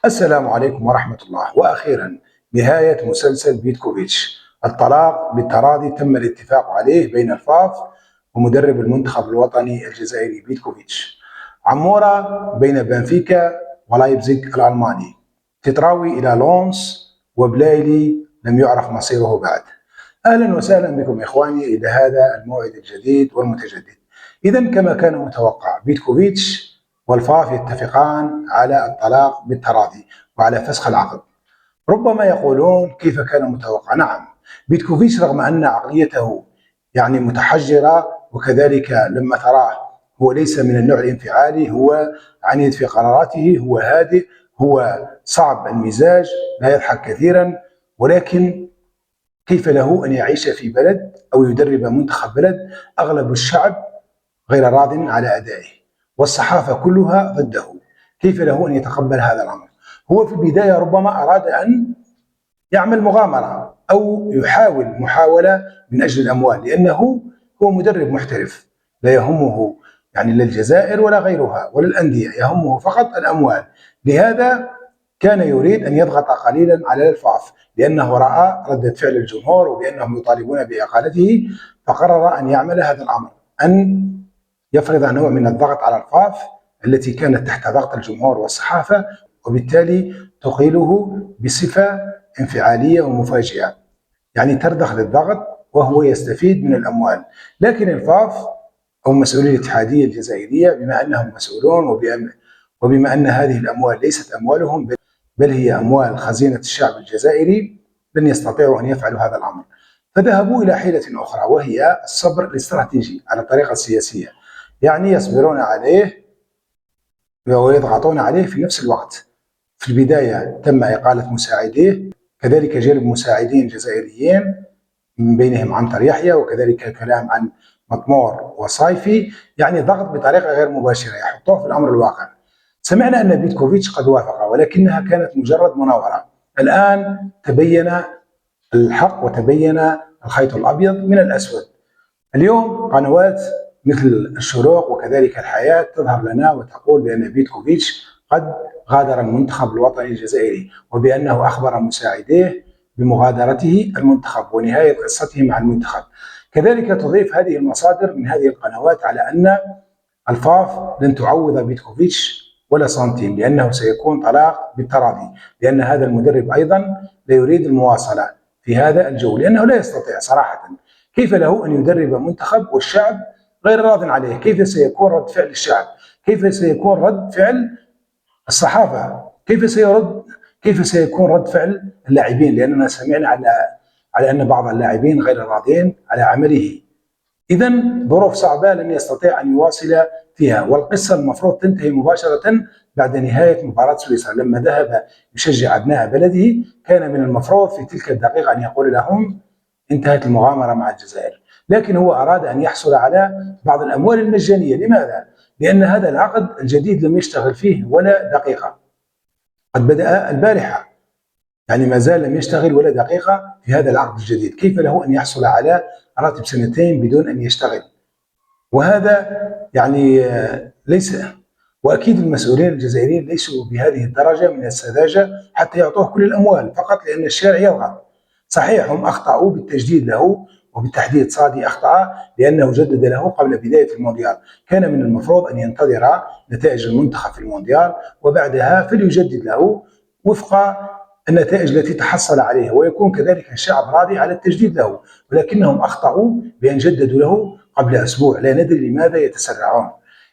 السلام عليكم ورحمة الله. وأخيرا نهاية مسلسل بيتكوفيتش، الطلاق بالتراضي تم الاتفاق عليه بين الفاف ومدرب المنتخب الوطني الجزائري بيتكوفيتش. عمورة بين بنفيكا ولايبزيج الألماني، تتراوي إلى لونس، وبلايلي لم يعرف مصيره بعد. أهلا وسهلا بكم إخواني إلى هذا الموعد الجديد والمتجدد. إذا كما كان متوقع، بيتكوفيتش والفاف يتفقان على الطلاق بالتراضي وعلى فسخ العقد. ربما يقولون كيف كان متوقع؟ نعم، بيتكوفيتش رغم أن عقليته متحجرة، وكذلك لما تراه هو ليس من النوع الانفعالي، هو عنيد في قراراته، هو هادئ، هو صعب المزاج، لا يضحك كثيرا، ولكن كيف له أن يعيش في بلد أو يدرب منتخب بلد أغلب الشعب غير راض على أدائه والصحافة كلها ضده؟ كيف له أن يتقبل هذا الأمر؟ هو في البداية ربما أراد أن يعمل مغامرة أو يحاول محاولة من أجل الأموال، لأنه هو مدرب محترف، لا يهمه لا الجزائر ولا غيرها ولا الأندية، يهمه فقط الأموال. لهذا كان يريد أن يضغط قليلا على الفاف، لأنه رأى ردة فعل الجمهور وبأنهم يطالبون بإقالته، فقرر أن يعمل هذا الأمر، أن يفرض نوع من الضغط على الفاف التي كانت تحت ضغط الجمهور والصحافة، وبالتالي تقيله بصفة انفعالية ومفاجئة، ترضخ للضغط وهو يستفيد من الأموال. لكن الفاف أو مسؤولي الاتحادية الجزائرية بما أنهم مسؤولون وبما أن هذه الأموال ليست أموالهم بل هي أموال خزينة الشعب الجزائري، لن يستطيعوا أن يفعلوا هذا الأمر، فذهبوا إلى حيلة أخرى، وهي الصبر الاستراتيجي على الطريقة السياسية. يصبرون عليه ويضغطون عليه في نفس الوقت. في البداية تم إقالة مساعديه، كذلك جلب مساعدين جزائريين من بينهم عنتر يحيى، وكذلك كلام عن مطمور وصايفي، ضغط بطريقة غير مباشرة يحطوه في الأمر الواقع. سمعنا أن بيتكوفيتش قد وافق، ولكنها كانت مجرد مناورة. الآن تبين الحق وتبين الخيط الأبيض من الأسود. اليوم قنوات مثل الشروق وكذلك الحياة تظهر لنا وتقول بأن بيتكوفيتش قد غادر المنتخب الوطني الجزائري، وبأنه أخبر مساعديه بمغادرته المنتخب ونهاية قصته مع المنتخب. كذلك تضيف هذه المصادر من هذه القنوات على أن الفاف لن تعوض بيتكوفيتش ولا سنتيم، لأنه سيكون طلاق بالتراضي، لأن هذا المدرب أيضا لا يريد المواصلة في هذا الجو، لأنه لا يستطيع صراحة. كيف له أن يدرب منتخب والشعب غير راض عليه؟ كيف سيكون رد فعل الشعب؟ كيف سيكون رد فعل الصحافة؟ كيف سيكون رد فعل اللاعبين؟ لأننا سمعنا على أن بعض اللاعبين غير راضين على عمله. إذا ظروف صعبة لن يستطيع أن يواصل فيها، والقصة المفروض تنتهي مباشرة بعد نهاية مباراة سويسرا. لما ذهب يشجع أبناء بلده كان من المفروض في تلك الدقيقة أن يقول لهم انتهت المغامرة مع الجزائر، لكن هو أراد أن يحصل على بعض الأموال المجانية. لماذا؟ لأن هذا العقد الجديد لم يشتغل فيه ولا دقيقة، قد بدأ البارحة، ما زال لم يشتغل ولا دقيقة في هذا العقد الجديد. كيف له أن يحصل على راتب سنتين بدون أن يشتغل؟ وهذا ليس، وأكيد المسؤولين الجزائريين ليسوا بهذه الدرجة من السذاجة حتى يعطوه كل الأموال فقط لأن الشارع يضغط. صحيح هم أخطأوا بالتجديد له، وبالتحديد صادي أخطأ لأنه جدد له قبل بداية المونديال. كان من المفروض أن ينتظر نتائج المنتخب في المونديال وبعدها فليجدد له وفق النتائج التي تحصل عليها، ويكون كذلك الشعب راضي على التجديد له، ولكنهم أخطأوا بأن جددوا له قبل أسبوع، لا ندري لماذا يتسرعون.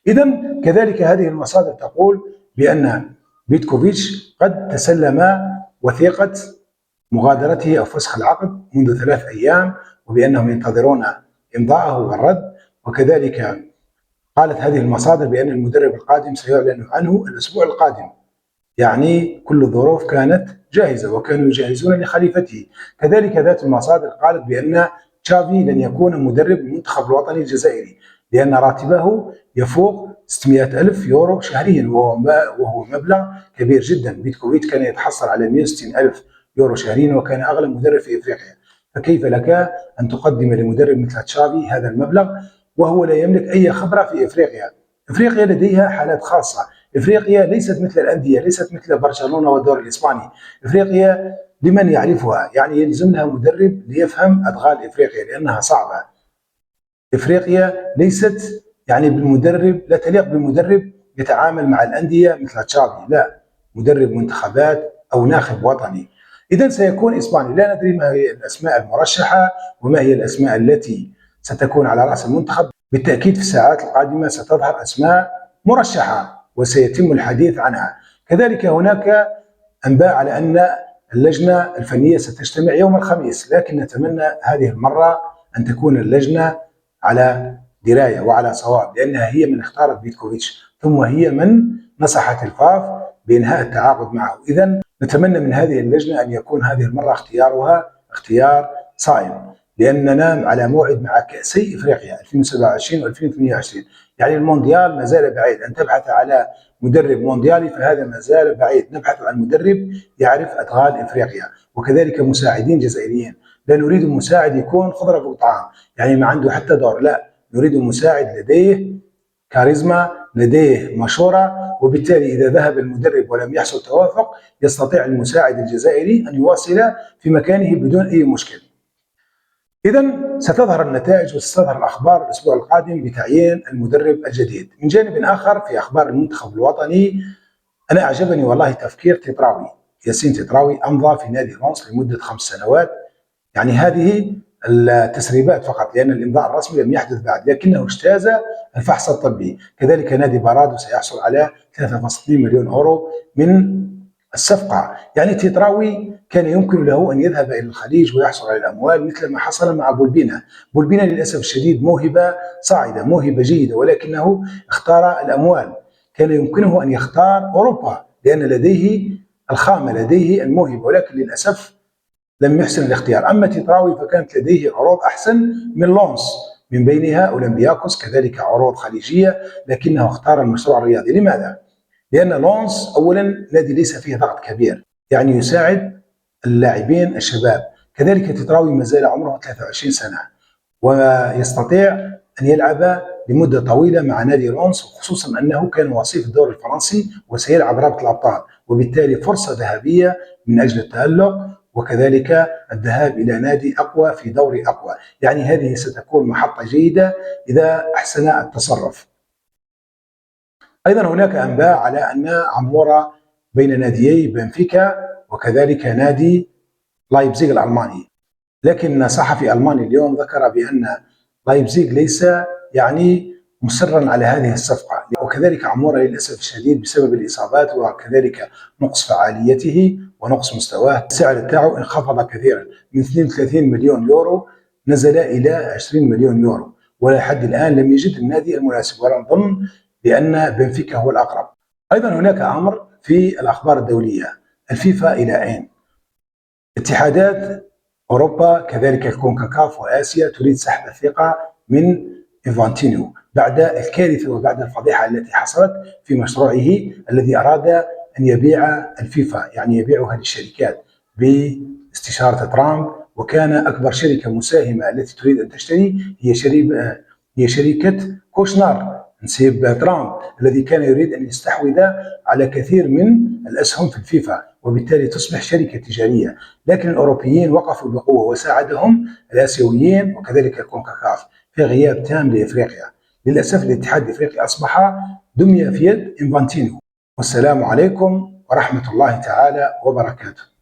إذا كذلك هذه المصادر تقول بأن بيتكوفيتش قد تسلم وثيقة مغادرته أو فسخ العقد منذ 3 أيام، وبأنهم ينتظرون إمضاءه والرد. وكذلك قالت هذه المصادر بأن المدرب القادم سيعلن عنه الأسبوع القادم، كل الظروف كانت جاهزة وكانوا يجهزون لخليفته. كذلك ذات المصادر قالت بأن تشافي لن يكون مدرب المنتخب الوطني الجزائري، لأن راتبه يفوق 600 ألف يورو شهريا، وهو مبلغ كبير جدا. بيتكوفيتش كان يتحصل على 160 ألف يورو شهريا، وكان أغلى مدرب في إفريقيا. فكيف لك أن تقدم لمدرب مثل تشافي هذا المبلغ وهو لا يملك أي خبرة في إفريقيا؟ إفريقيا لديها حالات خاصة، إفريقيا ليست مثل الأندية، ليست مثل برشلونة والدوري الإسباني. إفريقيا لمن يعرفها، يعني يلزم لها مدرب ليفهم أدغال إفريقيا لأنها صعبة. إفريقيا ليست يعني بالمدرب، لا تليق بمدرب يتعامل مع الأندية مثل تشافي، لا، مدرب منتخبات أو ناخب وطني. إذا سيكون إسباني. لا ندري ما هي الأسماء المرشحة وما هي الأسماء التي ستكون على رأس المنتخب. بالتأكيد في الساعات القادمة ستظهر أسماء مرشحة وسيتم الحديث عنها. كذلك هناك أنباء على أن اللجنة الفنية ستجتمع يوم الخميس، لكن نتمنى هذه المرة أن تكون اللجنة على دراية وعلى صواب، لأنها هي من اختارت بيتكوفيتش، ثم هي من نصحت الفاف بإنهاء التعاقد معه. إذا نتمنى من هذه اللجنة أن يكون هذه المرة اختيارها اختيار صائب، لأننا على موعد مع كأسي إفريقيا 2027 و2028. يعني المونديال ما زال بعيد. أن تبحث على مدرب مونديالي فهذا ما زال بعيد. نبحث عن مدرب يعرف أدغال إفريقيا، وكذلك مساعدين جزائريين. لا نريد مساعد يكون خضرة فوق طعام، يعني ما عنده حتى دور، لا، نريد مساعد لديه كاريزما، لديه مشورة، وبالتالي إذا ذهب المدرب ولم يحصل توافق يستطيع المساعد الجزائري أن يواصل في مكانه بدون أي مشكل. إذا ستظهر النتائج وستظهر الأخبار الأسبوع القادم بتعيين المدرب الجديد. من جانب آخر في أخبار المنتخب الوطني، أنا أعجبني والله تفكير تيطراوي، ياسين تيطراوي أمضى في نادي لونس لمدة 5 سنوات. يعني هذه التسريبات فقط، لأن الإمضاء الرسمي لم يحدث بعد، لكنه اجتاز الفحص الطبي. كذلك نادي بارادو سيحصل على 3.2 مليون أورو من الصفقة. يعني تيطراوي كان يمكن له أن يذهب إلى الخليج ويحصل على الأموال مثل ما حصل مع بولبينا. بولبينا للأسف الشديد موهبة صاعدة، موهبة جيدة، ولكنه اختار الأموال. كان يمكنه أن يختار أوروبا لأن لديه الخامة، لديه الموهبة، ولكن للأسف لم يحسن الاختيار. أما تيطراوي فكانت لديه عروض أحسن من لونس، من بينها أولمبياكوس، كذلك عروض خليجية، لكنه اختار المشروع الرياضي. لماذا؟ لأن لونس أولا نادي ليس فيه ضغط كبير، يعني يساعد اللاعبين الشباب. كذلك تيطراوي ما زال عمره 23 سنة ويستطيع أن يلعب لمدة طويلة مع نادي لونس، خصوصا أنه كان وصيف الدوري الفرنسي وسيلعب رابطة الأبطال، وبالتالي فرصة ذهبية من أجل التألق، وكذلك الذهاب إلى نادي أقوى في دوري أقوى. يعني هذه ستكون محطة جيدة إذا أحسن التصرف. أيضا هناك أنباء على أن عمورة بين ناديي بنفيكا وكذلك نادي لايبزيغ الألماني، لكن صحفي ألماني اليوم ذكر بأن لايبزيغ ليس يعني مصرا على هذه الصفقة، وكذلك عمورة للأسف الشديد بسبب الإصابات وكذلك نقص فعاليته ونقص مستواه السعر بتاعه انخفض كثيرا، من 32 مليون يورو نزل إلى 20 مليون يورو، ولحد الآن لم يجد النادي المناسب، ولا نظن بأن بنفيكا هو الأقرب. أيضا هناك أمر في الأخبار الدولية، الفيفا إلى أين؟ اتحادات أوروبا كذلك الكونكاكاف وآسيا تريد سحب الثقة من إنفانتينو بعد الكارثة وبعد الفضيحة التي حصلت في مشروعه الذي أراد أن يبيع الفيفا، يعني يبيعها للشركات باستشارة ترامب. وكان أكبر شركة مساهمة التي تريد أن تشتري هي شركة كوشنار، نسيب ترامب الذي كان يريد أن يستحوذ على كثير من الأسهم في الفيفا، وبالتالي تصبح شركة تجارية. لكن الأوروبيين وقفوا بقوة وساعدهم الآسيويين وكذلك الكونكاكاف في غياب تام لإفريقيا. للأسف الاتحاد الإفريقي أصبح دمية في يد إنفانتينو. والسلام عليكم ورحمة الله تعالى وبركاته.